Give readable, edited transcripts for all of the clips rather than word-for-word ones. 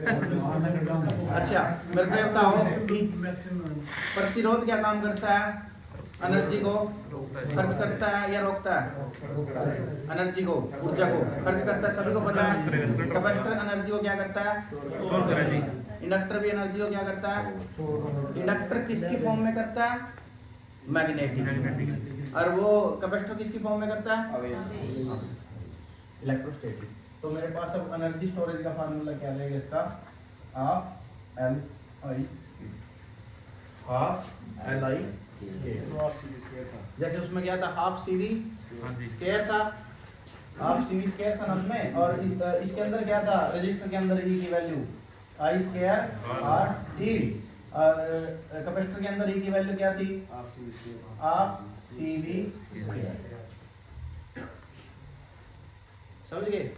अच्छा मेरे को बताओ कि प्रतिरोध क्या काम करता है? एनर्जी को खर्च करता है या रोकता है? एनर्जी को, ऊर्जा को खर्च करता है, सभी को पता है। कैपेसिटर एनर्जी को क्या करता है? इंडक्टर भी एनर्जी को क्या करता है? इंडक्टर किसकी फॉर्म में करता है? मैग्नेटिक। और वो कैपेसिटर किसकी फॉर्म में करता है? इलेक्ट्रोस्टैटिक। तो मेरे पास अब एनर्जी स्टोरेज का फार्मूला क्या रहेगा इसका? हाफ एल आई जैसे उसमें क्या था? हाफ सी वी स्क्वायर था, हाफ सी वी स्क्वायर था ना उसमें। और इसके अंदर क्या था? रजिस्टर के अंदर ई की value I square R T. और कैपेसिटर के अंदर ई की वैल्यू क्या थी? Half C V square. समझ गए?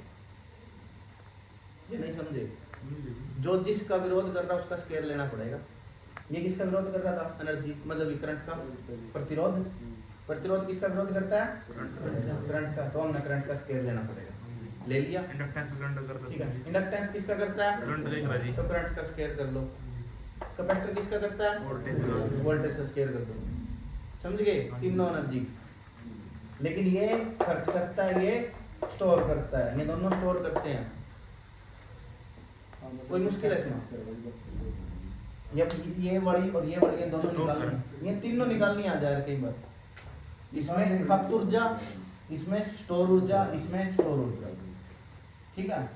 ये नहीं समझे? जो जिसका विरोध कर रहा है उसका स्क्वायर लेना पड़ेगा। ये किसका विरोध कर रहा था? एनर्जी मतलब करंट का। प्रतिरोध, प्रतिरोध किसका विरोध करता है? करंट का। तो हमने करंट का स्क्वायर लेना पड़ेगा। ले लिया। इंडक्टेंस करंट करता है, ठीक है। इंडक्टेंस किसका करता है? करंट देख रहा जी, तो करंट का स्क्वायर कर लो। कैपेसिटर किसका करता है? वोल्टेज। वोल्टेज का स्क्वायर कर दो। समझ गए? तीनों एनर्जी। लेकिन ये खर्च करता है, ये स्टोर करता है। ये दोनों स्टोर करते हैं। कोई मुश्किल है इसमें? ये वाली और ये वाली दोनों निकालनी, ये तीनों निकालनी आ जाए कई बार। इसमें खपत ऊर्जा, इसमें स्टोर ऊर्जा, इसमें स्टोर ऊर्जा। ठीक है?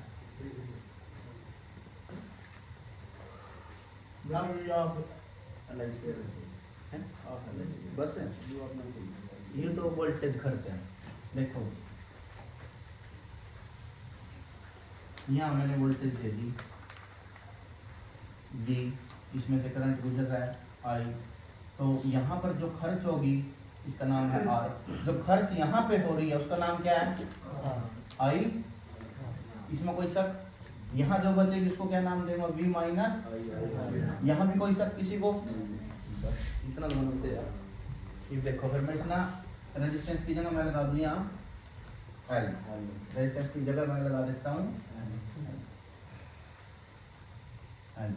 बस है। ये तो वोल्टेज खर्च है। देखो यहाँ मैंने वोल्टेज दे दी V, इसमें से करंट गुजर रहा है I। तो यहाँ पर जो खर्च होगी इसका नाम है R। जो खर्च यहाँ पे हो रही है उसका नाम क्या है? I। इसमें कोई शक? यहाँ जो बचेगी उसको क्या नाम देंगे? V minus. यहाँ भी कोई शक किसी को? इतना बनते यार। ये देखो फिर मैं इसना रेजिस्टेंस की जगह मैं लगा दूँ यहाँ L। रेजिस्टेंस की जगह मैं लगा देता हूँ L।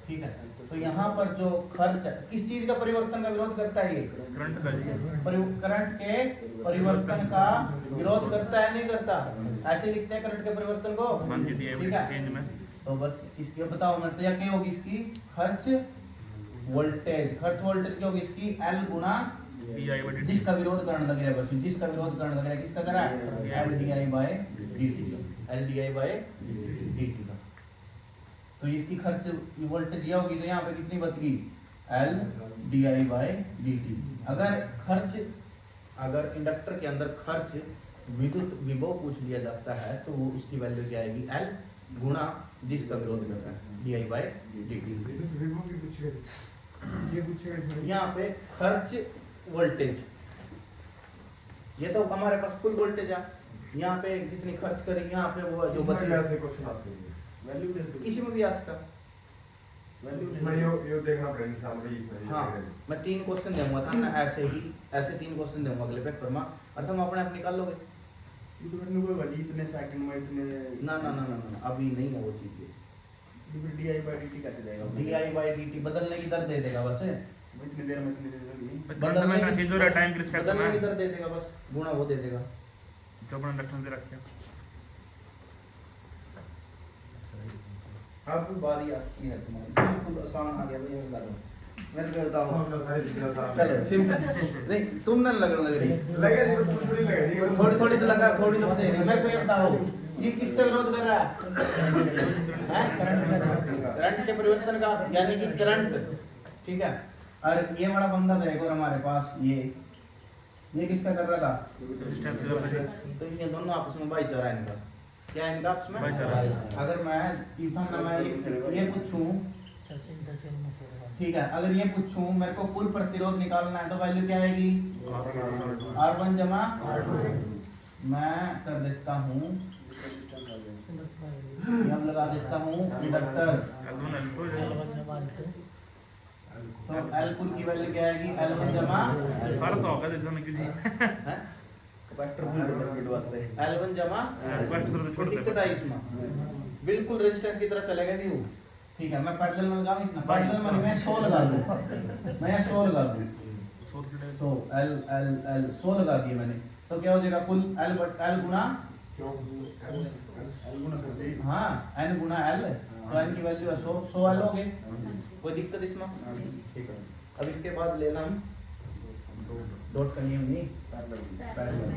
ठीक है? तो यहाँ पर जो खर्च है, किस चीज का परिवर्तन का विरोध करता है? ये करंट का। करंट के परिवर्तन का विरोध करता है, नहीं करता? ऐसे लिखते हैं करंट के परिवर्तन को। ठीक है? तो बस इसकी बताओ मतलब क्या होगी इसकी? खर्च वोल्टेज। खर्च वोल्टेज क्या होगी इसकी? L गुना जिसका विरोध करने लग रहा है। बस जिसका विरोध करने लग रहा है किसका करा है? L di by dt। L di by dt का। तो इसकी खर्च वोल्टेज यह होगी, तो यहाँ पे कितनी बच गई? L di by dt। अगर इंडक्टर के अंदर खर्च विद्युत विभव पूछ लिया जाता है तो वो उसकी वैल्यू क्या आएगी? L गुणा जिसका विरोध कर रहा है di by dt। यहाँ पे खर्च वोल्टेज, ये तो हमारे पास फुल वोल्टेज है। यहाँ पे जितनी खर्च करें यहाँ पे वो जो बचे किसी में भी आ सकता। यो देखना पड़ेगा सामने इसमें। हाँ मैं 3 क्वेश्चन दूंगा था ना, ऐसे 3 क्वेश्चन दूंगा अगले पेपर में, और तुम अपने आप निकाल लोगे। इतने सेकंड में इतने ना अभी नहीं है वो चीज। DI by dt कैसे जाएगा? DI by dt बदलने की दर दे देगा बस। इतनी देर में इतनी देर बदलने की दर दे देगा बस, गुणा वो दे देगा जो अपना इंडक्शन दे रखे। अब बारी आती है तुम्हारी, बिल्कुल आसान आ गया भैया। लगा दो मैं करता हूँ। चलो सिंपल नहीं, तुम ना लग रही थोड़ी तो लगा, थोड़ी तो बताइए। मेरे को ये बताओ ये किसका विरोध कर रहा है? करंट के परिवर्तन का, यानी कि करंट। ठीक है? और ये बड़ा बंदा देखो हमारे पास, ये किसका कर रहा था? तो ये दोनों आपस में भाईचारा इनका। क्या है इनका आपस में? अगर मैं ये पूछूं, ठीक है, अगर ये पूछूं मेरे को कुल प्रतिरोध निकालना है तो वैल्यू क्या आएगी? R1 जमा मैं कर देता हूँ, अब लगा देता हूँ इंडक्टर। तो L कुल की वैल्यू क्या आएगी? L1 जमा L1 जमा दिक्कत आई इसमें बिल्कुल रेजिस्टेंस की तरह चलेगा व्यू। ठीक है, मैं पैरेलल में लगाऊं इसमें, पैरेलल में मैं 100 लगा दूं, मैं यहाँ 100 लगा दूं, 100 L L L 100 लगा दिए मैंने, तो क्या हो जाएगा कुल L गुना हाँ N गुना L, तो N की वैल्यू है 100 L हो गए, कोई दिक्कत इसमें? ठीक है। अब इसके बाद लेना हम डॉट का नियम नहीं, पैरेलल।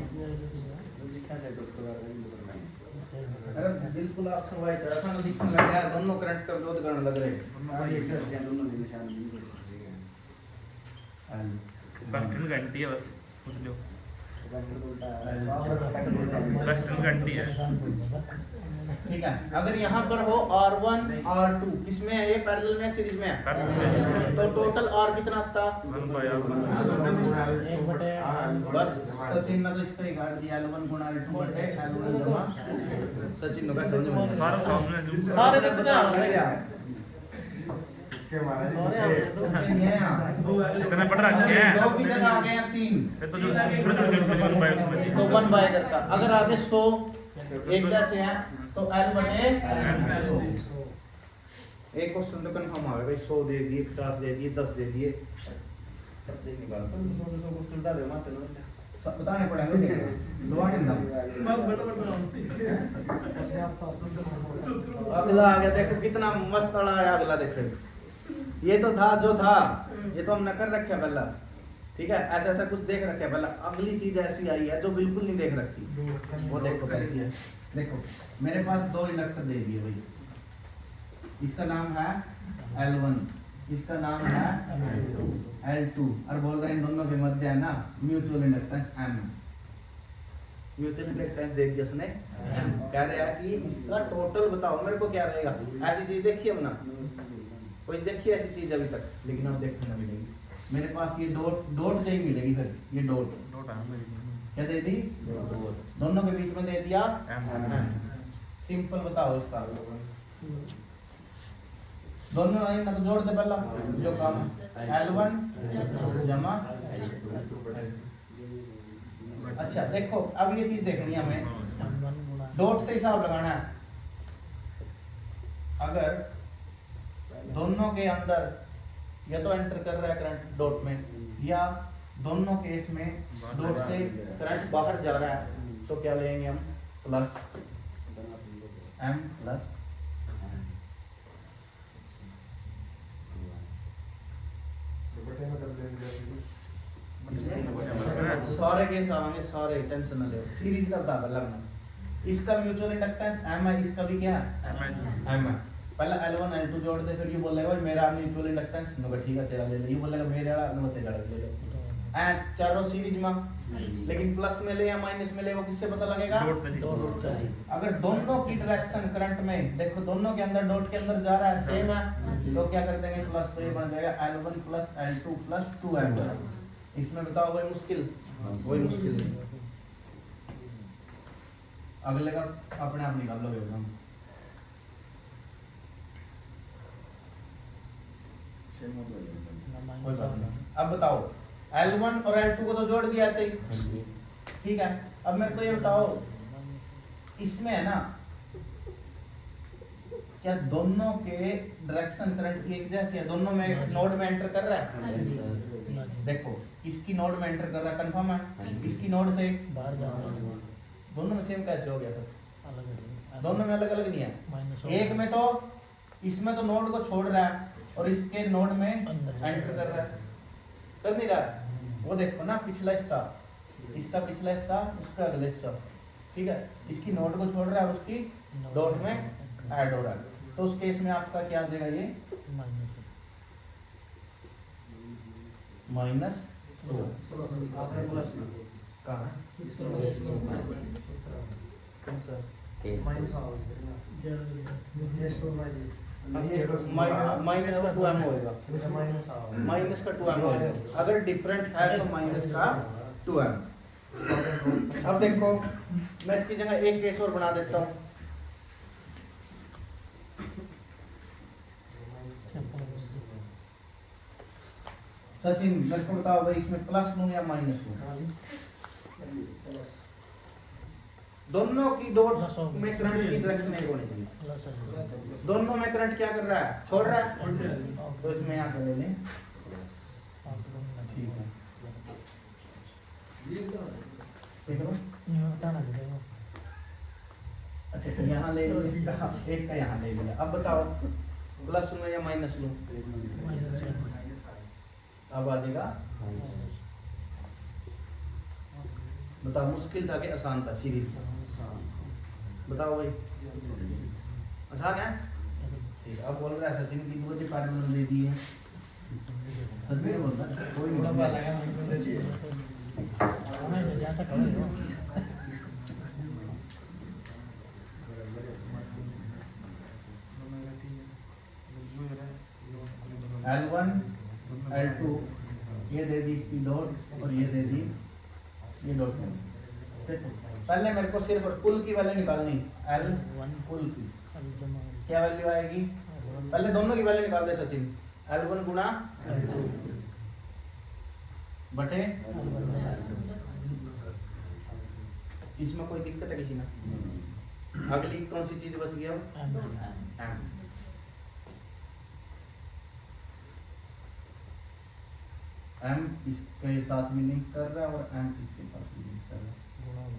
अरे बिल्कुल आप समझ ऐसा ना दिखने लग गया दोनों करंट का विरोध करने लग रहे हैं। वेस्टर्न घंटी है बस पूछ लो। वेस्टर्न घंटी है। ठीक है, अगर यहाँ पर हो R1 R2 किसमें है ये, पैरेलल में सीरीज में है, तो टोटल R कितना आता? बस सचिन ने तो इसका ही काट दिया, L1 गुना L2 बटे L1 जमा सचिन ने समझ में सारा सामने सारे दिखते हैं भैया कितने पढ़ रखे हैं? दो की जगह आ गए हैं 3, तो जो उसमें तो 1 बाय करता। अगर आगे 100 एक जैसे हैं तो L बटे 100। एक क्वेश्चन तो कंफर्म आ गया भाई, 100 दे दिए, 50 दे दिए, 10 दे दिए, सब बताने पड़ेंगे अगला आ गया, देखो कितना मस्त अड़ा है अगला, देखो ये तो था जो था, ये तो हमने कर रखा पहला, ठीक है, ऐसा ऐसा कुछ देख रखा है पहला। अगली चीज ऐसी आई है जो बिल्कुल नहीं देख रखी, वो देखो कैसी है। देखो मेरे पास दो इंडक्टर दे दिए भाई, इसका नाम है L1, इसका नाम है L2, और बोल रहे हैं इन दोनों के मध्य है ना mutual inductance M। Mutual inductance दे दिया उसने M, कह रहा है कि इसका टोटल बताओ मेरे को क्या रहेगा। ऐसी चीज देखी हम ना, कोई देखी ऐसी चीज अभी तक, लेकिन अब देखने ना मिलेगी। मेरे पास ये डॉट दे मिलेगी, फिर ये डॉट क्या दे दी, दोनों के बीच में दे दिया M। सिंपल बताओ इसका, दोनों ना तो जोड़ दे पहला जो काम है, L1 जमा। अच्छा देखो अब ये चीज देखनी है हमें, डॉट से हिसाब लगाना है। अगर दोनों के अंदर या तो एंटर कर रहा है करंट डॉट में, या दोनों केस में डॉट से करंट बाहर जा रहा है, तो क्या लेंगे हम, प्लस M प्लस सारे केस आएंगे, सारे टेंशन न लो, सीरीज का बता लगना। इसका म्यूचुअल इंडक्टेंस M है, इसका भी क्या है M है। पहला L1 L2 जोड़ दे, फिर ये बोलेगा भाई मेरा म्यूचुअल इंडक्टेंस, नो ठीक है तेरा ले ले, ये बोलेगा मेरा नो तेरा ले ले, एंड चारों सीरीज में, लेकिन प्लस में ले या माइनस में ले वो किससे पता लगेगा, डॉट। अगर दोनों की डायरेक्शन करंट में देखो दोनों के अंदर डॉट के अंदर जा रहा है सेम है, तो क्या कर देंगे प्लस, तो ये बन जाएगा L1 plus L2 plus 2M। इसमें बताओ वही मुश्किल, वही मुश्किल है। अगले का अपने आप निकाल लोगे एकदम, कोई बात नहीं। अब बताओ L1 और L2 को तो जोड़ दिया ऐसे ही, ठीक है। अब मेरे को ये बताओ इसमें है ना, क्या दोनों के डायरेक्शन करंट की एक जैसी है, दोनों में नोड में एंटर कर रहा है। देखो इसकी नोड में एंटर कर रहा है, कंफर्म है, इसकी नोड से बाहर जा रहा है, दोनों में सेम कैसे हो गया फिर, दोनों में अलग अलग नहीं है। एक में तो इसमें तो नोड को छोड़ रहा है और इसके नोड में एंटर कर रहा है, कर नहीं रहा है। वो देखो ना पिछला हिस्सा, इसका पिछला हिस्सा, उसका अगला हिस्सा, ठीक है, इसकी नोड को छोड़ रहा है और उसकी डॉट में ऐड हो रहा है, तो उस केस में आपका क्या आ जाएगा, ये माइनस 2 प्लस कहाँ माइनस का 2M होएगा, माइनस का 2M होएगा, अगर डिफरेंट है तो माइनस का 2M। अब देखो मैं इसकी जगह एक केस और बना देता हूँ, सचिन मेरे को बताओ भाई इसमें प्लस लूं या माइनस लूं, दोनों की डॉट में करंट की डायरेक्शन एक होनी चाहिए। दोनों में करंट क्या कर रहा है, छोड़ रहा है, तो इसमें यहाँ से ले लें, ठीक है, ठीक है। अच्छा यहाँ ले लिया, एक का यहाँ ले लिया। अब बताओ प्लस लूं या माइनस लूं? अब आ जाएगा, बताओ मुश्किल था कि आसान था? सीरीज बताओ भाई, आसान है, ठीक है। अब बोल रहा है सचिन की मुझे पैटर्न दे दी है, सचिन बोलता है कोई L1 L2 ये दे दी इसकी डॉट और ये दे दी ये डॉट। पहले मेरे को सिर्फ कुल की वैल्यू निकालनी, L1 कुल की क्या वैल्यू आएगी? पहले दोनों की वैल्यू निकाल दे सचिन, L1 गुना बटे, इसमें कोई दिक्कत है किसी ना? अगली कौन सी चीज बच गई अब? M। M इसके साथ भी लिंक कर रहा है और M इसके साथ भी लिंक कर रहा है।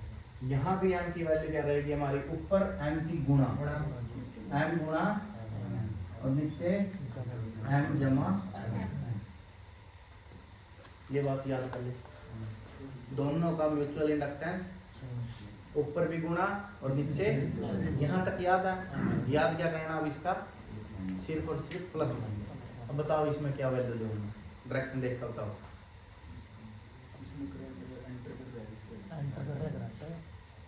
यहाँ भी M की वैल्यू क्या रहेगी हमारी? ऊपर M की गुणा M गुणा और नीचे M जमा M। ये बात याद कर ले, दोनों का म्यूचुअल इंडक्टेंस ऊपर भी गुणा और नीचे, यहाँ तक याद है? याद क्या करना अब इसका? सिर्फ और सिर्फ प्लस माइनस। अब बताओ इसमें क्या वैल्यू दूंगा? डायरेक्शन देख कर बताओ।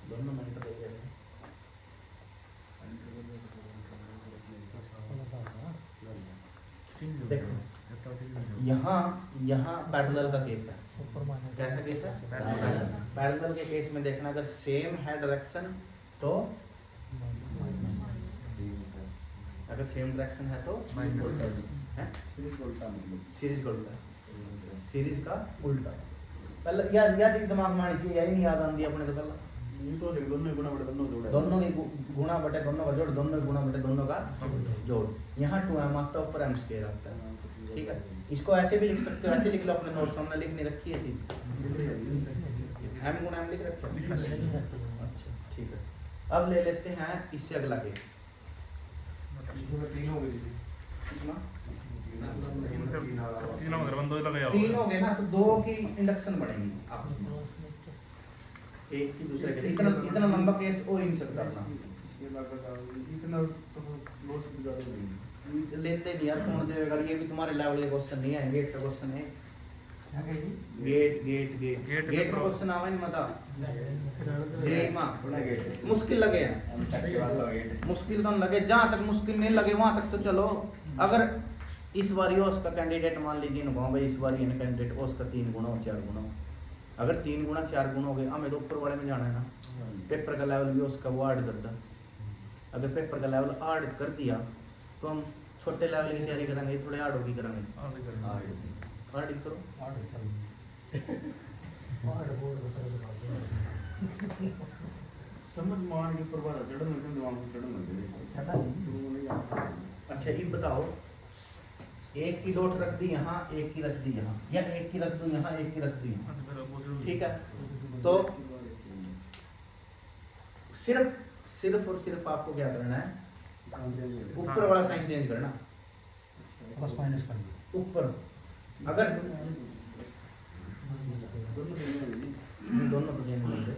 दोनों में एंटर कर रहे हैं। देखो यहाँ पैरेलल का केस है। कैसा केस है? पैरेलल के केस में देखना, अगर सेम है डायरेक्शन तो, अगर सेम डायरेक्शन है तो सीरीज का उल्टा। पहले यह चीज दिमाग में आनी चाहिए, यही नहीं याद आती अपने को। पहले तो दोनों गुना बटे दोनों जोड़, दोनों की गुणा बटे दोनों का जोड़, दोनों गुणा बटे दोनों का जोड़। यहाँ 2m आता है, ऊपर m स्क्वायर आता है, ठीक है। इसको ऐसे भी लिख सकते हो, ऐसे लिख लो अपने नोट्स, हमने लिख नहीं रखी है चीज, m गुणा m लिख रखा है। अच्छा ठीक है। अब ले लेते हैं इससे अगला केस। इसमें तीन हो गई, कितना? तीन हो गए ना, तो दो की इंडक्शन बढ़ेगी आप, एक की दूसरे के। इतना लंबा केस हो ही नहीं सकता अपना, इतना तो लॉस भी ज्यादा नहीं लेते नहीं यार, कौन देगा? ये भी तुम्हारे लेवल के क्वेश्चन नहीं है, गेट का क्वेश्चन है। गेट का क्वेश्चन आवे नहीं मता जे मां मुश्किल लगे हैं, मुश्किल तो लगे, जहाँ तक मुश्किल नहीं लगे वहां तक तो चलो। अगर इस बार उसका कैंडिडेट मान लीजिए ना भाई, इस बार कैंडिडेट उसका 3 गुना हो 4 गुना, अगर 3 गुना 4 गुना हो गए, हमें तो ऊपर वाले में जाना है ना। पेपर का लेवल भी उसका वो ऐड कर दे, अगर पेपर का लेवल ऐड कर दिया तो हम छोटे लेवल की तैयारी करेंगे, थोड़े ऐड होगी करेंगे। ऐड करो, समझ मान के प्रभाव चढ़न में दिमाग को चढ़न लगे। अच्छा ये बताओ, एक की डॉट रख दी यहाँ, एक की रख दी यहाँ, या एक की रख दूं यहाँ, एक की रख दी यहाँ, ठीक है। तो सिर्फ और सिर्फ आपको क्या करना है? ऊपर वाला साइन चेंज करना, प्लस माइनस कर ऊपर। अगर दोनों तो चेंज कर दे,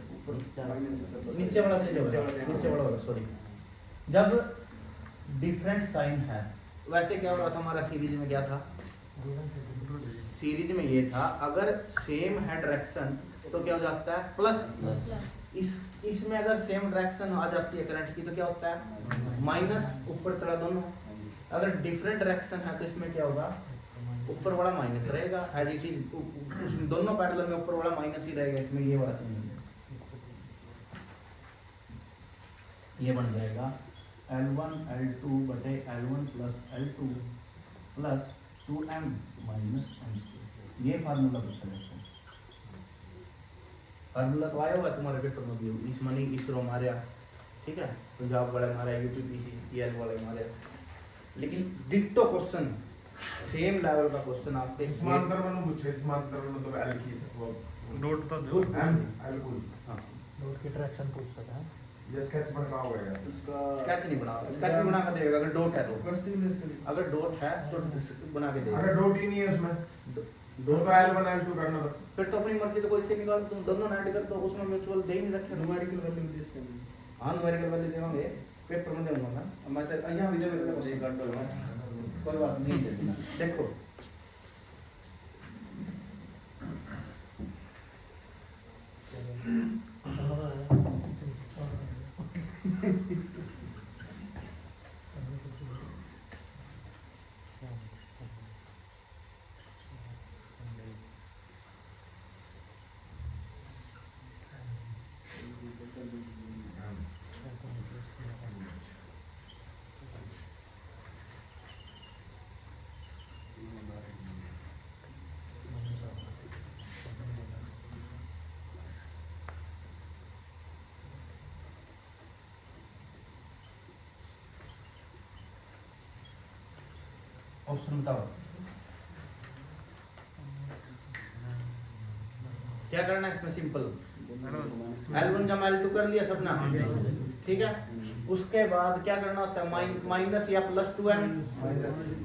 नीचे वाला चेंज होगा, नीचे वाला होगा, सॉरी। जब डिफरेंट साइन है, वैसे क्या हो रहा था हमारा सीरीज में? क्या था सीरीज में? ये था अगर सेम है डायरेक्शन तो क्या हो जाता है? प्लस। इसमें अगर सेम डायरेक्शन आ जाती है करंट की तो क्या होता है? माइनस। ऊपर चढ़ा दोनों। अगर डिफरेंट डायरेक्शन है तो इसमें क्या होगा? ऊपर वाला माइनस रहेगा, एज इट इज। उसमें दोनों पैरेलल में ऊपर वाला माइनस ही रहेगा, इसमें ये वाला चेंज, ये बन जाएगा L1 L2 बटे L1 plus L2 plus 2m minus m square. ये फार्मूला पूछा जाता है। फार्मूला तो आया हुआ है तुम्हारे पेपर में भी, इस मनी इसरो मारा, ठीक है, पंजाब वाले मारा, यूपीपीसीएल वाले मारा, लेकिन डिट्टो क्वेश्चन सेम लेवल का क्वेश्चन आपके समांतर में पूछे, समांतर में मतलब एल की वो डॉट तो दो एम एल कुल हाँ नोट की ट्रैक्शन पूछ सकता है। ये स्केच बन का होगा उसका स्केच नहीं बना, स्केच भी बना के देगा अगर डॉट है तो, क्वेश्चन में इसका अगर डॉट है तो बना के देगा, अगर डॉट ही नहीं है उसमें दो तो L1 L2 करना बस। फिर तो अपनी मर्जी तो कोई से निकाल, तुम दोनों ऐड कर दो, उसमें म्यूचुअल दे ही नहीं रखे, न्यूमेरिकल वैल्यू दे इसके अंदर हाँ न्यूमेरिकल वैल्यू देवांगे, पेपर में दूंगा मैं, अब मैं तो यहाँ भी देगा ये कर दो कोई बात नहीं दे देना। देखो ऑप्शन बताओ क्या करना है इसमें, सिंपल L1 जमा L2 कर लिया सबना, ठीक है, उसके बाद क्या करना होता है, माइनस या प्लस 2m,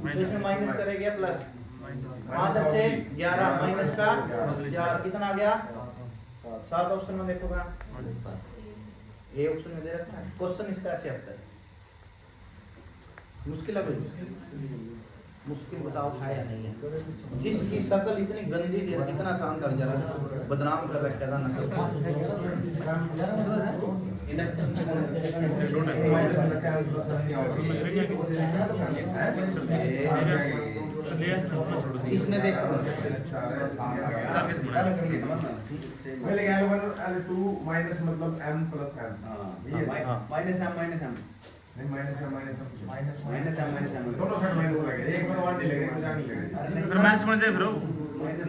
तो इसमें माइनस करेंगे प्लस 5 अच्छे 11 माइनस का 4 कितना आ गया 7 ऑप्शन में देखोगा, ए ऑप्शन में दे रखा है। क्वेश्चन इसका ऐसे आता है, मुश्किल है कोई, मुश्किल बताओ है या नहीं है, जिसकी शक्ल इतनी गंदी थी, कितना शानदार, जरा बदनाम कर रखा था नस्ल इसने देखो पहले L1 L2 माइनस मतलब m plus m minus M नहीं माइनस m माइनस एम दोनों साइड माइनस लगे, एक में 1 नहीं लगेगा, मुझे नहीं लगेगा। फिर मैथ्स बन जाए ब्रो।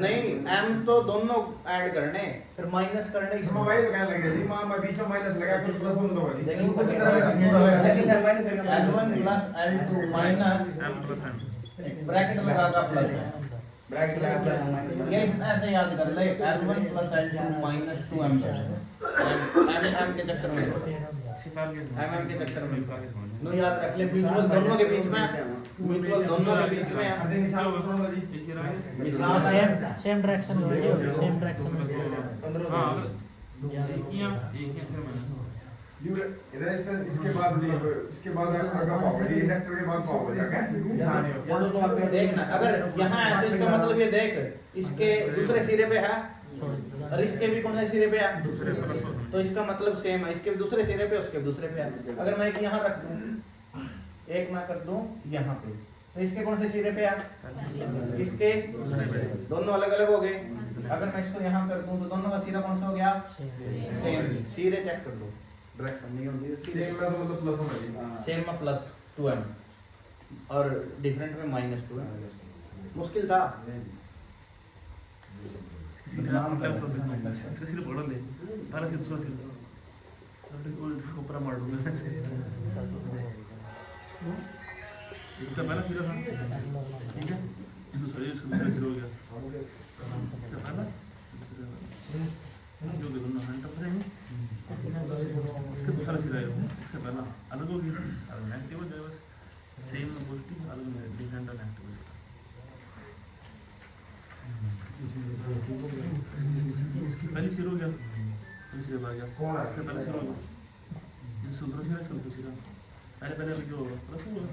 नहीं m तो दोनों ऐड करने, फिर माइनस करने इसमें इसमें वही तो कहने लग रही है मां बीच में माइनस लगा फिर प्लस होने दो जी। देखिए इसको लेकिन सर माइनस करेंगे L1 plus L2 minus m plus m bracket लगाकर प्लस है, ब्रैकेट लगा प्लस माइनस ये इसमें ऐसे याद कर ले, L1 plus L2 minus 2m m के चक्कर में, mm के चक्कर में नो याद रख ले, म्यूचुअल दोनों के बीच में, म्यूचुअल दोनों के बीच में अरे निशान सुनो जी, निशान सेम डायरेक्शन में होगी, सेम डायरेक्शन में 15 हां एक यू रेजिस्टेंस इसके बाद भी इसके बाद आगे पाओगे, इंडक्टर के बाद पाओगे जाके निशान है ये दोनों आपके देखना, अगर यहाँ है तो इसका मतलब ये देख, इसके दूसरे सिरे पे है और इसके भी कौन से सिरे पे है, तो इसका मतलब सेम है, इसके भी दूसरे सिरे पे उसके भी दूसरे पे है। अगर मैं एक यहाँ रख दूं, एक मैं कर दूं यहाँ पे, तो इसके कौन से सिरे पे है, इसके दोनों अलग अलग हो गए। अगर मैं इसको यहाँ कर दूं तो दोनों का सिरा कौन सा हो गया, सेम, सिरे चेक कर लो, डायरेक्शन नहीं होगी, सेम में तो मतलब प्लस होना चाहिए। सेम में प्लस 2m और डिफरेंट में माइनस 2m। मुश्किल था, नाम क्या इसका सिर्फ पकड़ ले तारा से दूसरा सिर्फ ऊपर मार दूंगा इसका पहला सिरा था, ठीक है, इसका दूसरा सिरा हो गया, इसका पहला जो भी दोनों हंट पर हैं, इसका दूसरा सिरा है, इसका पहला अलग हो गया, अलग नेगेटिव हो जाए, बस सेम पॉजिटिव अलग में डिफरेंट और नेगेटिव। इसकी पहली सिर हो गया, पहली सिर आ गया, इसका पहला सिर हो गया, इसका दूसरा सिर, इसका दूसरा सिर, पहले पहले जो होगा प्लस होगा,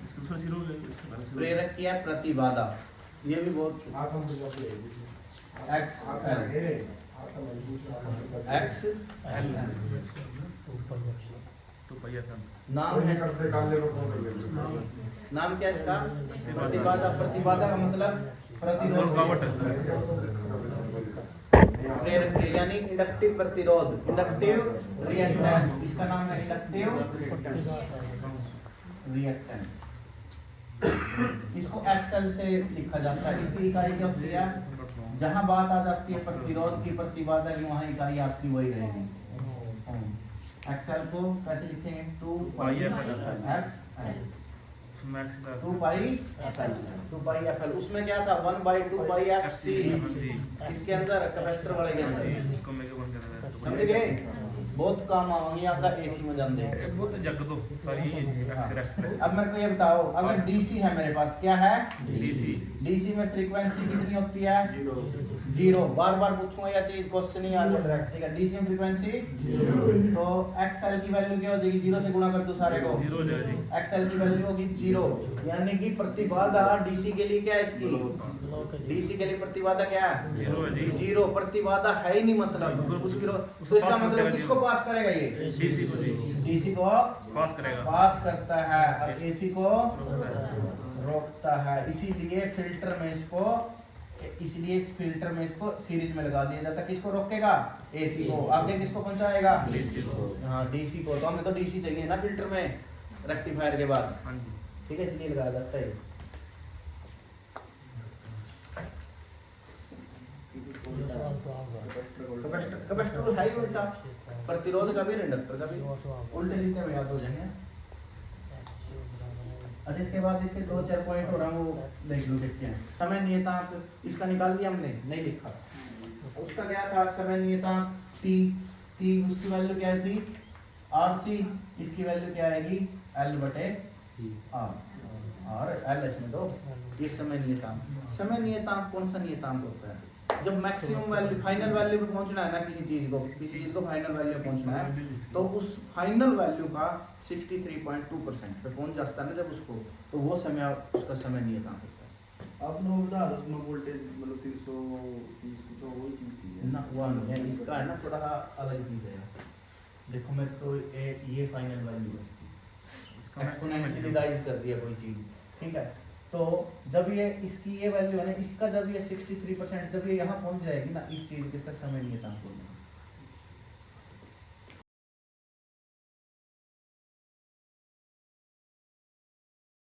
इसका दूसरा सिर हो गया, इसका पहला सिर। प्रेरक की है प्रतिबाधा, ये भी बहुत x l तो पहिया था नाम है, करते काले को कौन कर नाम क्या है इसका, प्रतिबाधा। प्रतिबाधा का मतलब प्रतिरोध, प्रेरक यानी इंडक्टिव प्रतिरोध, इंडक्टिव रिएक्टेंस, इसका नाम है इंडक्टिव रिएक्टेंस। इसको एक्सेल से लिखा जाता है। इसकी इकाई क्या होती है? जहां बात आ जाती है प्रतिरोध की, प्रतिबाधा की, वहां इकाई आपकी वही रहेगी। एक्सेल को कैसे लिखेंगे? 2 पाई एफ एल, 2 पाई एफ एल। उसमें क्या था? 1/2 पाई एफ सी। इसके अंदर कैपेसिटर वाले के अंदर, समझ गए? बहुत काम आएंगे आपका एसी में जान दे। वो तो जग दो सारी एक्सर एक्सप्रेस। अब मेरे को ये बताओ, अगर डीसी है मेरे पास, क्या है? डीसी में फ्रीक्वेंसी कितनी होती है? 0। बार बार पूछूंगा यह चीज, क्वेश्चन ही याद रख, ठीक है? डीसी में फ्रीक्वेंसी 0, तो एक्सएल की वैल्यू क्या हो जाएगी? 0 से गुणा कर दो सारे को, 0 हो जाएगी। एक्सएल की वैल्यू होगी 0। यानी कि प्रतिबाधा डीसी के लिए क्या है? इसकी डीसी के लिए प्रतिबाधा क्या है? 0 है जी। 0 प्रतिबाधा है ही नहीं, मतलब कुछ तो इसका मतलब किसको पास करेगा? ये डीसी को पास करेगा, पास करता है और एसी को रोकता है। इसीलिए फिल्टर में इसको, इसलिए इस फिल्टर में इसको सीरीज में लगा दिया जाता है। किसको रोकेगा? एसी को। आगे किसको पहुंचाएगा? डीसी को। हाँ, डीसी को। तो हमें तो डीसी चाहिए ना फिल्टर में, रेक्टिफायर के बाद, हाँ जी। ठीक है? इसलिए लगाया जाता है। कैपेसिटर है ही उल्टा, प्रतिरोध का भी इंडक्टर का भी उल्टे सीधे में याद हो जाएंगे। अच्छा, इसके बाद इसके 2-4 पॉइंट हो रहा है, वो देख लो देखते हैं। समय नियतांक इसका निकाल दिया हमने, नहीं लिखा। उसका क्या था? समय नियतांक टी, उसकी वैल्यू क्या थी? RC। इसकी वैल्यू क्या आएगी? L/R, और L इसमें दो। ये समय नियतांक। समय नियतांक कौन सा नियतांक होता है? जब मैक्सिमम वैल्यू, फाइनल वैल्यू पे पहुंचना है ना किसी चीज को फाइनल वैल्यू पहुंचना है, तो उस फाइनल वैल्यू का 63.2% पे पहुंच जाता है ना जब उसको, तो वो समय उसका समय नियतांक होता है। अब नो बता दो उसमें वोल्टेज मतलब 330 कुछ वही चीज थी ना हुआ नहीं है, इसका है ना थोड़ा सा अलग चीज है। देखो मेरे को ये फाइनल वैल्यू है इसकी, एक्सपोनेंशियली राइज कर दिया कोई चीज, ठीक है? तो जब ये इसकी ये वैल्यू है ना, इसका जब ये 63%, जब ये यहाँ पहुंच जाएगी ना इस चीज के, इसका समय नियतांक होगा।